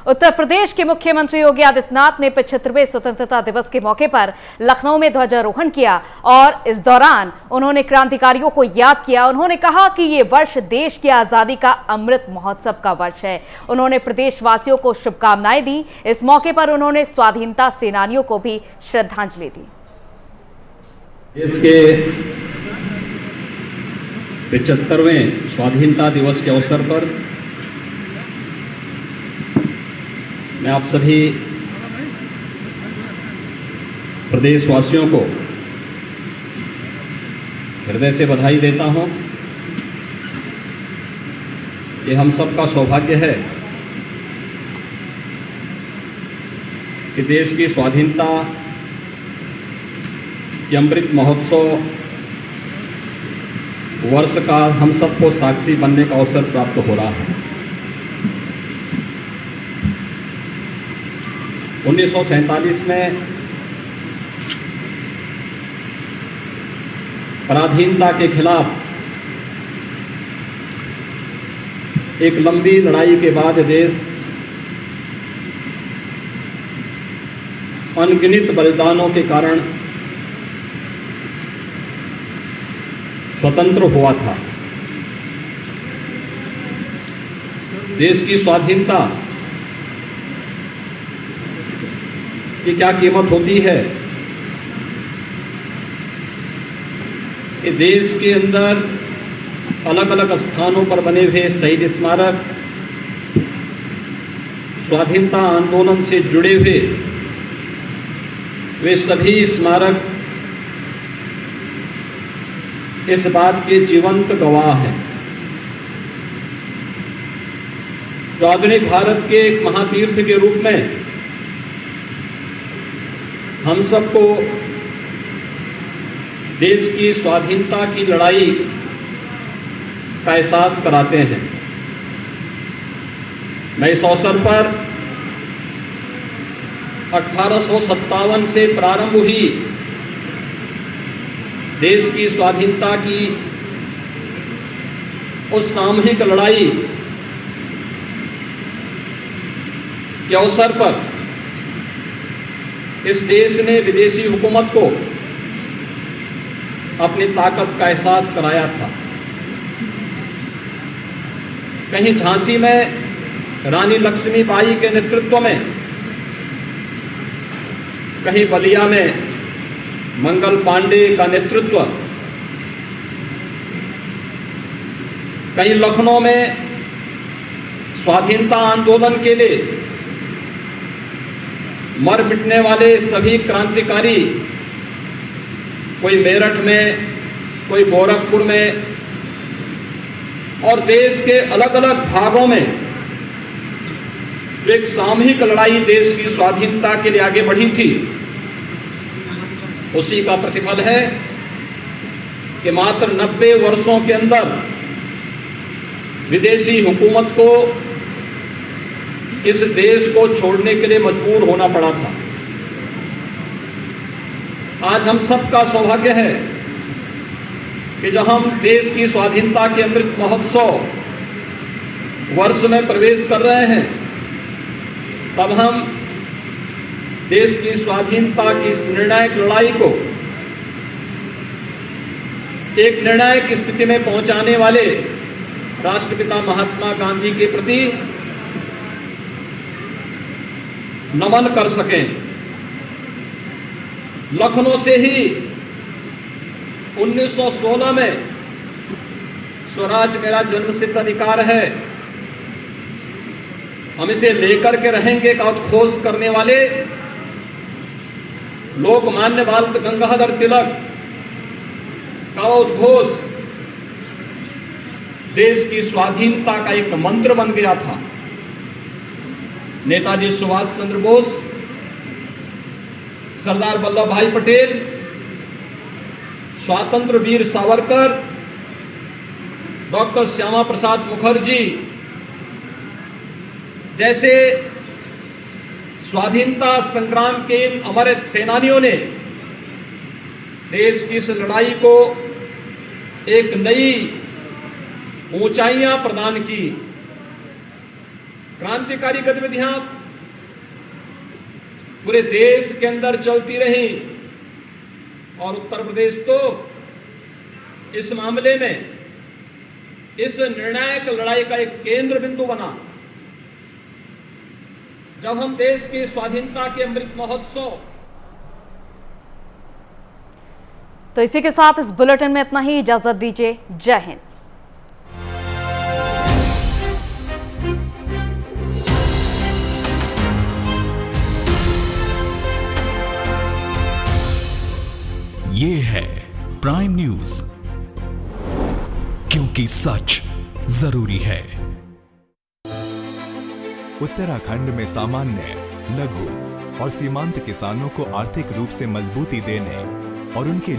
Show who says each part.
Speaker 1: उत्तर प्रदेश के मुख्यमंत्री योगी आदित्यनाथ ने 75वें स्वतंत्रता दिवस के मौके पर लखनऊ में ध्वजारोहण किया और इस दौरान उन्होंने क्रांतिकारियों को याद किया। उन्होंने कहा कि ये वर्ष देश की आजादी का अमृत महोत्सव का वर्ष है। उन्होंने प्रदेशवासियों को शुभकामनाएं दी। इस मौके पर उन्होंने स्वाधीनता सेनानियों को भी श्रद्धांजलि दी।
Speaker 2: देश के 75वें स्वाधीनता दिवस के अवसर पर मैं आप सभी प्रदेशवासियों को हृदय से बधाई देता हूं। ये हम सबका सौभाग्य है कि देश की स्वाधीनता के अमृत महोत्सव वर्ष का हम सबको साक्षी बनने का अवसर प्राप्त हो रहा है। 1947 में पराधीनता के खिलाफ एक लंबी लड़ाई के बाद देश अनगिनत बलिदानों के कारण स्वतंत्र हुआ था। देश की स्वाधीनता की क्या कीमत होती है कि देश के अंदर अलग अलग स्थानों पर बने हुए शहीद स्मारक, स्वाधीनता आंदोलन से जुड़े हुए वे सभी स्मारक इस बात के जीवंत गवाह हैं। जो आधुनिक भारत के एक महातीर्थ के रूप में हम सबको देश की स्वाधीनता की लड़ाई का एहसास कराते हैं। मैं इस अवसर पर 1857 से प्रारंभ हुई देश की स्वाधीनता की उस सामूहिक लड़ाई के अवसर पर इस देश ने विदेशी हुकूमत को अपनी ताकत का एहसास कराया था। कहीं झांसी में रानी लक्ष्मीबाई के नेतृत्व में, कहीं बलिया में मंगल पांडे का नेतृत्व, कहीं लखनऊ में स्वाधीनता आंदोलन के लिए मर मिटने वाले सभी क्रांतिकारी, कोई मेरठ में, कोई गोरखपुर में और देश के अलग अलग भागों में एक सामूहिक लड़ाई देश की स्वाधीनता के लिए आगे बढ़ी थी। उसी का प्रतिफल है कि मात्र 90 वर्षों के अंदर विदेशी हुकूमत को इस देश को छोड़ने के लिए मजबूर होना पड़ा था। आज हम सबका सौभाग्य है कि जब हम देश की स्वाधीनता के अमृत महोत्सव वर्ष में प्रवेश कर रहे हैं, तब हम देश की स्वाधीनता की इस निर्णायक लड़ाई को एक निर्णायक स्थिति में पहुंचाने वाले राष्ट्रपिता महात्मा गांधी के प्रति नमन कर सकें। लखनऊ से ही 1916 में स्वराज मेरा जन्मसिद्ध अधिकार है, हम इसे लेकर के रहेंगे का उद्घोष करने वाले लोकमान्य बाल गंगाधर तिलक का उद्घोष देश की स्वाधीनता का एक मंत्र बन गया था। नेताजी सुभाष चंद्र बोस, सरदार वल्लभ भाई पटेल, स्वातंत्र वीर सावरकर, डॉक्टर श्यामा प्रसाद मुखर्जी जैसे स्वाधीनता संग्राम के इन अमर सेनानियों ने देश की इस लड़ाई को एक नई ऊंचाइयां प्रदान की। क्रांतिकारी गतिविधियां पूरे देश के अंदर चलती रही और उत्तर प्रदेश तो इस मामले में इस निर्णायक लड़ाई का एक केंद्र बिंदु बना। जब हम देश की स्वाधीनता के अमृत महोत्सव।
Speaker 1: तो इसी के साथ इस बुलेटिन में इतना ही। इजाजत दीजिए। जय हिंद।
Speaker 3: ये है प्राइम न्यूज, क्योंकि सच जरूरी है।
Speaker 4: उत्तराखंड में सामान्य, लघु और सीमांत किसानों को आर्थिक रूप से मजबूती देने और उनके